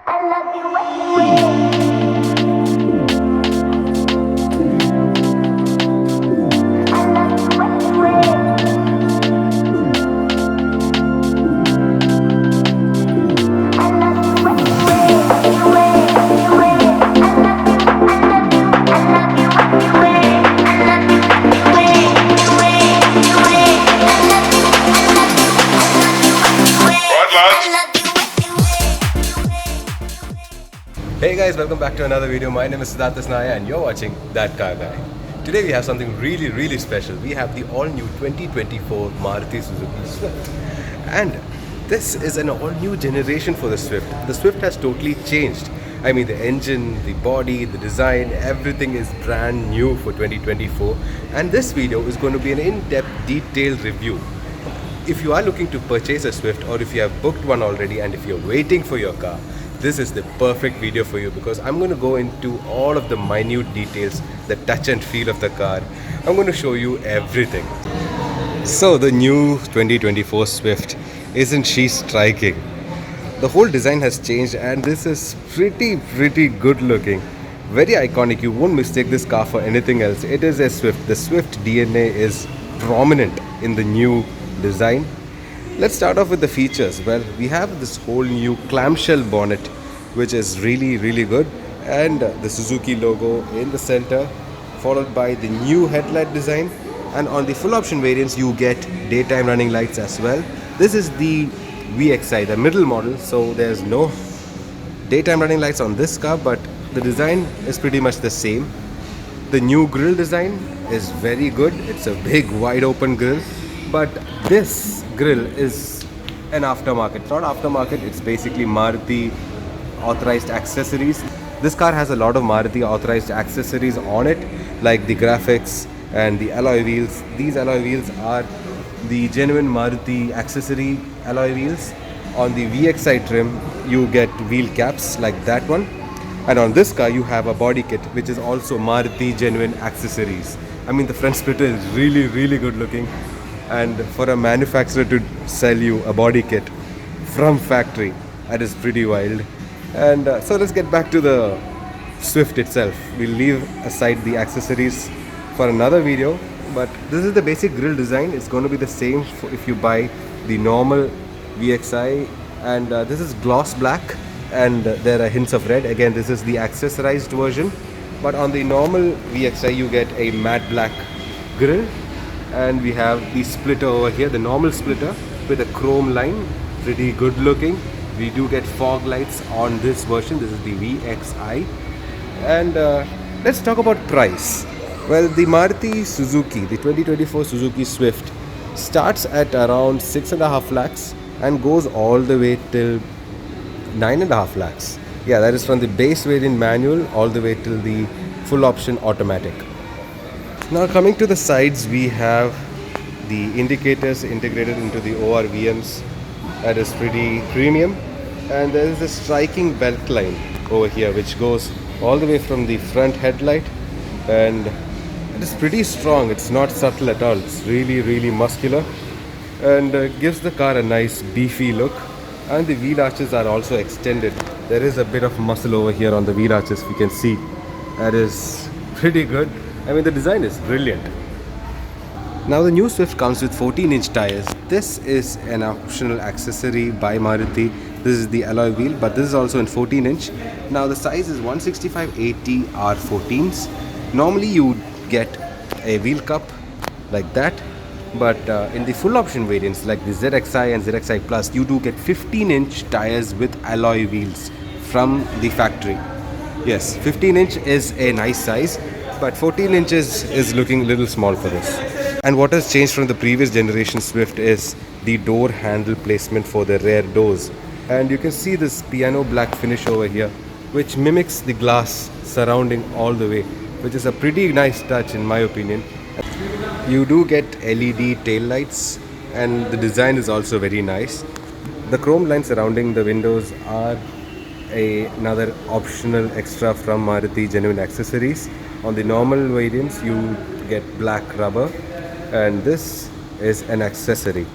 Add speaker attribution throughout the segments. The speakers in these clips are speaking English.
Speaker 1: I love you anyway. I love you anyway. I love you anyway. Anyway. I love you. I love you. I love you anyway. I love you anyway. Anyway. I love you. I love you. I love you anyway.
Speaker 2: Hey guys, welcome back to another video. My name is Siddharth Naya and you're watching That Car Guy. Today we have something really special. We have the all-new 2024 Maruti Suzuki Swift. And this is an all-new generation for the Swift. The Swift has totally changed. I mean, the engine, the body, the design, everything is brand new for 2024. And this video is going to be an in-depth, detailed review. If you are looking to purchase a Swift, or if you have booked one already and if you're waiting for your car, this is the perfect video for you, because I'm going to go into all of the minute details, the touch and feel of the car. I'm going to show you everything. So the new 2024 Swift, isn't she striking? The whole design has changed and this is pretty good looking. Very iconic. You won't mistake this car for anything else. It is a Swift. The Swift DNA is prominent in the new design. Let's start off with the features. Well, we have this whole new clamshell bonnet, which is really good, and the Suzuki logo in the center, followed by the new headlight design. And on the full option variants you get daytime running lights as well. This is the VXI, the middle model, so there's no daytime running lights on this car, but the design is pretty much the same. The new grille design is very good. It's a big wide open grille, but this grille is an aftermarket. It's not aftermarket, it's basically Maruti authorized accessories. This car has a lot of Maruti authorized accessories on it, like the graphics and the alloy wheels. These alloy wheels are the genuine Maruti accessory alloy wheels. On the VXI trim you get wheel caps like that one, and on this car you have a body kit which is also Maruti genuine accessories. I mean, the front splitter is really good looking, and for a manufacturer to sell you a body kit from factory, that is pretty wild. And so let's get back to the Swift itself. We'll leave aside the accessories for another video, but this is the basic grille design. It's going to be the same if you buy the normal VXI, and this is gloss black and there are hints of red. Again, this is the accessorized version, but on the normal VXI you get a matte black grille. And we have the splitter over here, the normal splitter with a chrome line, pretty good looking. We do get fog lights on this version. This is the VXI. And let's talk about price. Well, the Maruti Suzuki, the 2024 Suzuki Swift, starts at around 6.5 lakhs and goes all the way till 9.5 lakhs. Yeah, that is from the base variant manual all the way till the full option automatic. Now coming to the sides, we have the indicators integrated into the ORVMs. That is pretty premium. And there is a striking belt line over here which goes all the way from the front headlight, and it is pretty strong. It's not subtle at all. It's really muscular, and gives the car a nice beefy look. And the wheel arches are also extended. There is a bit of muscle over here on the wheel arches, we can see. That is pretty good. I mean, the design is brilliant. Now the new Swift comes with 14-inch tires. This is an optional accessory by Maruti. This is the alloy wheel, but this is also in 14-inch. Now the size is 165/80 R14s. Normally you get a wheel cup like that, but in the full option variants like the ZXI and ZXI Plus, you do get 15-inch tires with alloy wheels from the factory. Yes, 15-inch is a nice size, but 14 inches is looking a little small for this. And what has changed from the previous generation Swift is the door handle placement for the rear doors. And you can see this piano black finish over here, which mimics the glass surrounding all the way, which is a pretty nice touch in my opinion. You do get LED tail lights, and the design is also very nice. The chrome lines surrounding the windows are another optional extra from Maruti genuine accessories. On the normal variants you get black rubber, and this is an accessory.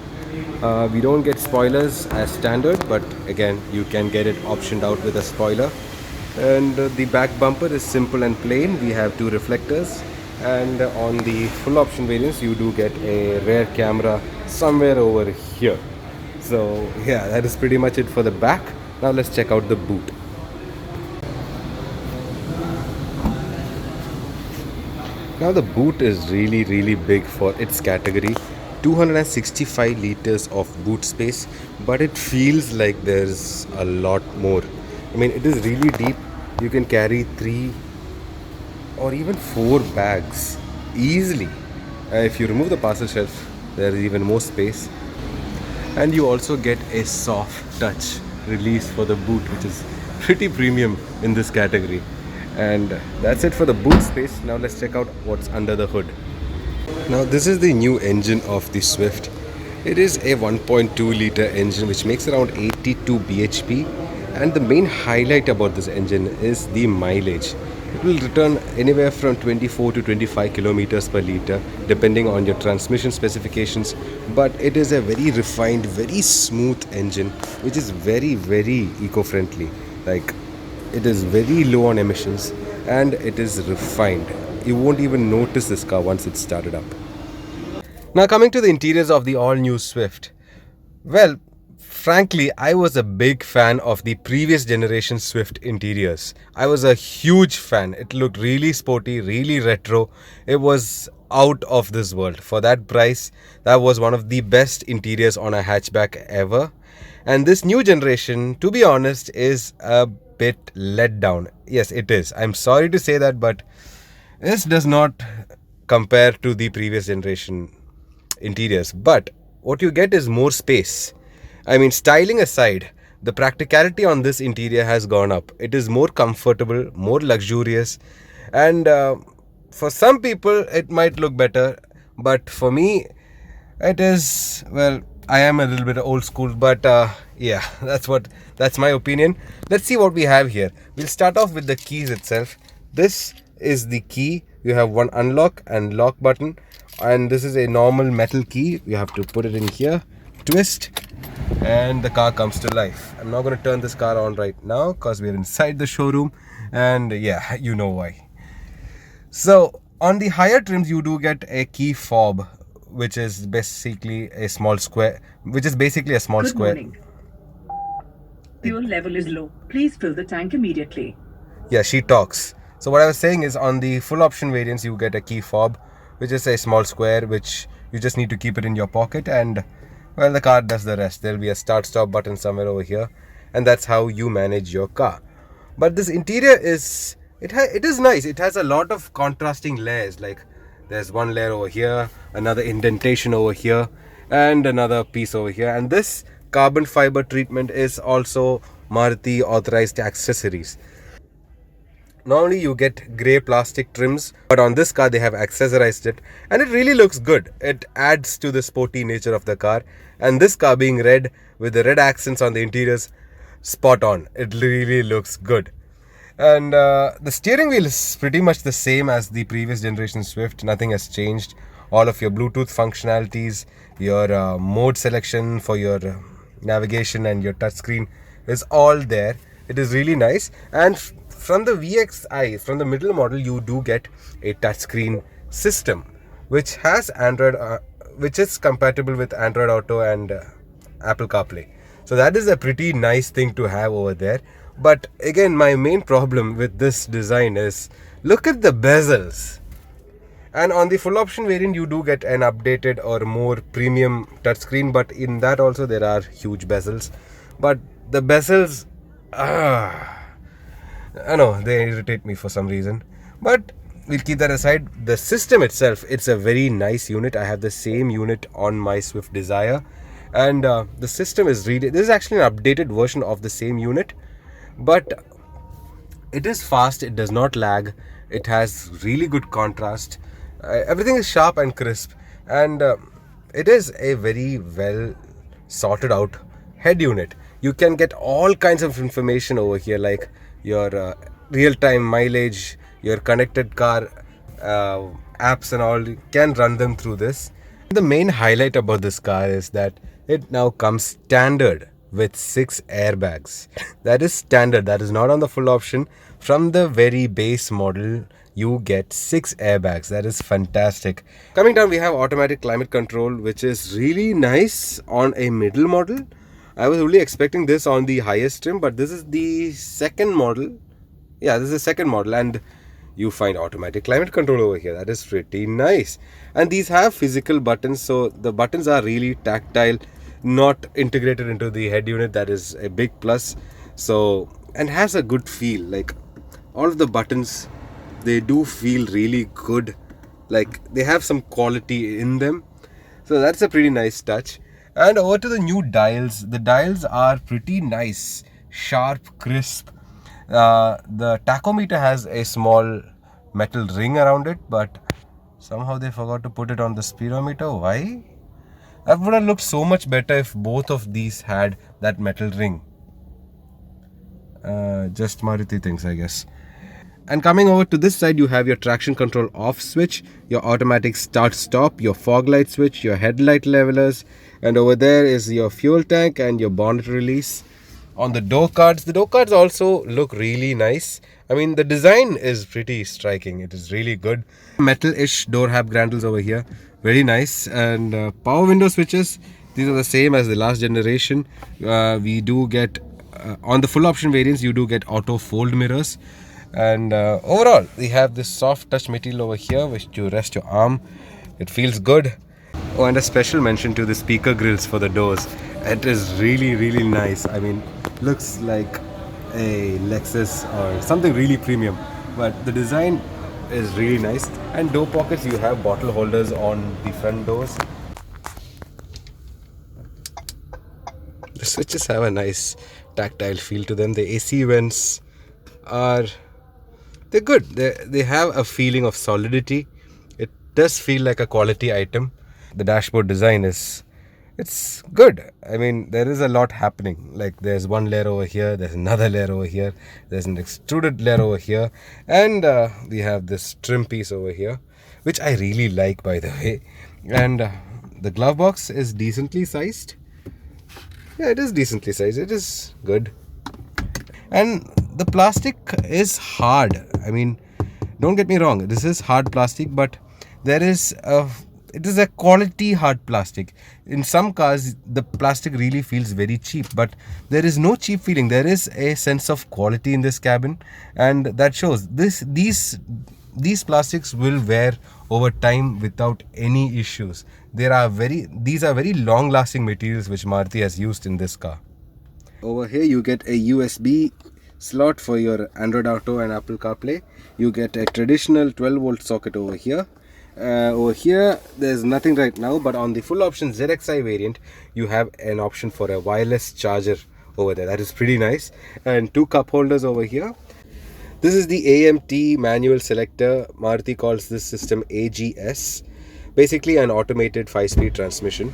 Speaker 2: We don't get spoilers as standard, but again, you can get it optioned out with a spoiler. And the back bumper is simple and plain. We have two reflectors, and on the full option variants, you do get a rear camera somewhere over here. So yeah, that is pretty much it for the back. Now let's check out the boot. Now the boot is really big for its category. 265 liters of boot space, but it feels like there's a lot more. I mean, it is really deep. You can carry 3 or even 4 bags easily. If you remove the parcel shelf, there is even more space. And you also get a soft touch release for the boot, which is pretty premium in this category. And that's it for the boot space. Now let's check out what's under the hood. Now this is the new engine of the Swift. It is a 1.2 liter engine which makes around 82 bhp, and the main highlight about this engine is the mileage. It will return anywhere from 24 to 25 kilometers per liter depending on your transmission specifications, but it is a very refined, very smooth engine which is very eco-friendly. Like, it is very low on emissions and it is refined. You won't even notice this car once it's started up. Now coming to the interiors of the all-new Swift. Well, frankly, I was a big fan of the previous generation Swift interiors. I was a huge fan. It looked really sporty, really retro. It was out of this world. For that price, that was one of the best interiors on a hatchback ever. And this new generation, to be honest, is a bit let down. Yes, it is. I'm sorry to say that, but this does not compare to the previous generation interiors. But what you get is more space. I mean, styling aside, the practicality on this interior has gone up. It is more comfortable, more luxurious, and for some people it might look better, but for me it is, well, I am a little bit old school, but yeah, that's my opinion. Let's see what we have here. We'll start off with the keys itself. This is the key. You have one unlock and lock button, and this is a normal metal key. You have to put it in here, twist, and the car comes to life. I'm not going to turn this car on right now because we're inside the showroom, and yeah, you know why. So on the higher trims you do get a key fob, which is basically a small square,
Speaker 3: Good morning. Fuel level is low. Please fill the tank immediately.
Speaker 2: Yeah, she talks. So what I was saying is, on the full option variants you get a key fob, which is a small square which you just need to keep it in your pocket, and well, the car does the rest. There'll be a start stop button somewhere over here, and that's how you manage your car. But this interior is, it is nice. It has a lot of contrasting layers. Like, there's one layer over here, another indentation over here, and another piece over here. And this carbon fiber treatment is also Maruti authorized accessories. Normally you get grey plastic trims, but on this car they have accessorized it, and it really looks good. It adds to the sporty nature of the car, and this car being red with the red accents on the interiors, spot on. It really looks good. And the steering wheel is pretty much the same as the previous generation Swift. Nothing has changed. All of your Bluetooth functionalities, your mode selection for your navigation and your touchscreen is all there. It is really nice. And from the VXI, from the middle model, you do get a touchscreen system which has Android, which is compatible with Android Auto and Apple CarPlay. So that is a pretty nice thing to have over there. But again, my main problem with this design is, look at the bezels. And on the full option variant you do get an updated or more premium touchscreen, but in that also there are huge bezels. But the bezels, I know they irritate me for some reason, but we'll keep that aside. The system itself, it's a very nice unit. I have the same unit on my Swift Desire, and the system is really, this is actually an updated version of the same unit, but it is fast. It does not lag. It has really good contrast. Everything is sharp and crisp, and it is a very well sorted out head unit. You can get all kinds of information over here, like your real-time mileage, your connected car apps and all. You can run them through this. The main highlight about this car is that It now comes standard with 6 airbags. That is standard, that is not on the full option. From the very base model, you get 6 airbags. That is fantastic. Coming down, we have automatic climate control, which is really nice on a middle model. I was only expecting this on the highest trim, but this is the second model. Yeah, this is the second model, and you find automatic climate control over here. That is pretty nice. And these have physical buttons, so the buttons are really tactile, not integrated into the head unit. That is a big plus. So, and has a good feel. Like all of the buttons, they do feel really good, like they have some quality in them. So that's a pretty nice touch. And over to the new dials. The dials are pretty nice, sharp, crisp. The tachometer has a small metal ring around it, but somehow they forgot to put it on the speedometer. Why? That would have looked so much better if both of these had that metal ring. Just Maruti things, I guess. And coming over to this side, you have your traction control off switch, your automatic start stop, your fog light switch, your headlight levelers, and over there is your fuel tank and your bonnet release. On the door cards also look really nice. I mean, the design is pretty striking. It is really good. Metal-ish door hab handles over here, very nice. And power window switches, these are the same as the last generation. We do get on the full option variants, you do get auto fold mirrors. And overall, we have this soft touch material over here which you rest your arm. It feels good. Oh, and a special mention to the speaker grills for the doors. It is really, really nice. I mean, looks like a Lexus or something really premium, but the design is really nice. And door pockets, you have bottle holders on the front doors. The switches have a nice tactile feel to them. The AC vents are, they're good. They have a feeling of solidity. It does feel like a quality item. The dashboard design is, it's good. I mean, there is a lot happening. Like there's one layer over here, there's another layer over here, there's an extruded layer over here, and we have this trim piece over here, which I really like, by the way. And the glove box is decently sized. Yeah, it is decently sized. It is good. And the plastic is hard. I mean, don't get me wrong, this is hard plastic, but it is a quality hard plastic. In some cars, the plastic really feels very cheap, but there is no cheap feeling. There is a sense of quality in this cabin, and that shows. These plastics will wear over time without any issues. These are very long-lasting materials which Maruti has used in this car. Over here you get a USB slot for your Android Auto and Apple CarPlay. You get a traditional 12-volt socket over here. Over here there's nothing right now, but on the full option ZXi variant you have an option for a wireless charger over there. That is pretty nice. And 2 cup holders over here. This is the AMT manual selector. Maruti calls this system AGS. Basically an automated 5-speed transmission.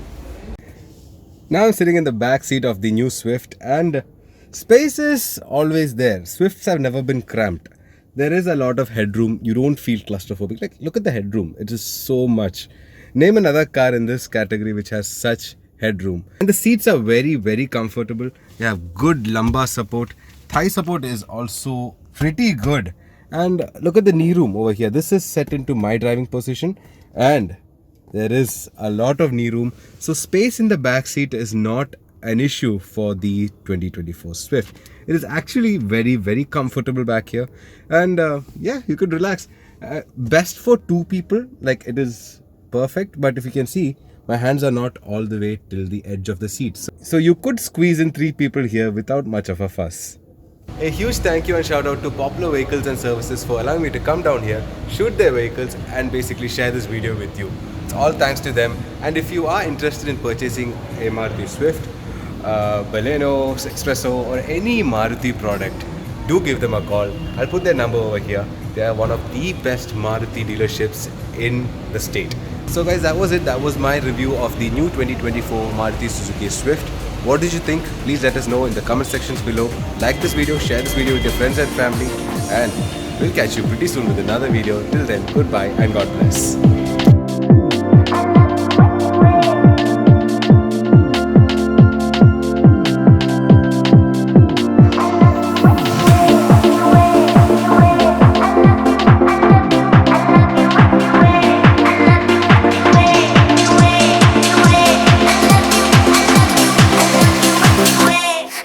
Speaker 2: Now I'm sitting in the back seat of the new Swift, and space is always there. Swifts have never been cramped. There is a lot of headroom. You don't feel claustrophobic. Like, look at the headroom. It is so much. Name another car in this category which has such headroom. And the seats are very, very comfortable. They have good lumbar support. Thigh support is also pretty good. And look at the knee room over here. This is set into my driving position, and there is a lot of knee room. So space in the back seat is not an issue for the 2024 Swift. It is actually very, very comfortable back here. And yeah, you could relax. Best for 2 people. Like, it is perfect. But if you can see, my hands are not all the way till the edge of the seat. So you could squeeze in 3 people here without much of a fuss. A huge thank you and shout out to Popular Vehicles and Services for allowing me to come down here, shoot their vehicles, and basically share this video with you. It's all thanks to them. And if you are interested in purchasing a Maruti Swift, Baleno, Espresso, or any Maruti product, do give them a call. I'll put their number over here. They are one of the best Maruti dealerships in the state. So guys, that was it. That was my review of the new 2024 Maruti Suzuki Swift. What did you think? Please let us know in the comment sections below. Like this video, share this video with your friends and family, and we'll catch you pretty soon with another video. Till then, goodbye and God bless.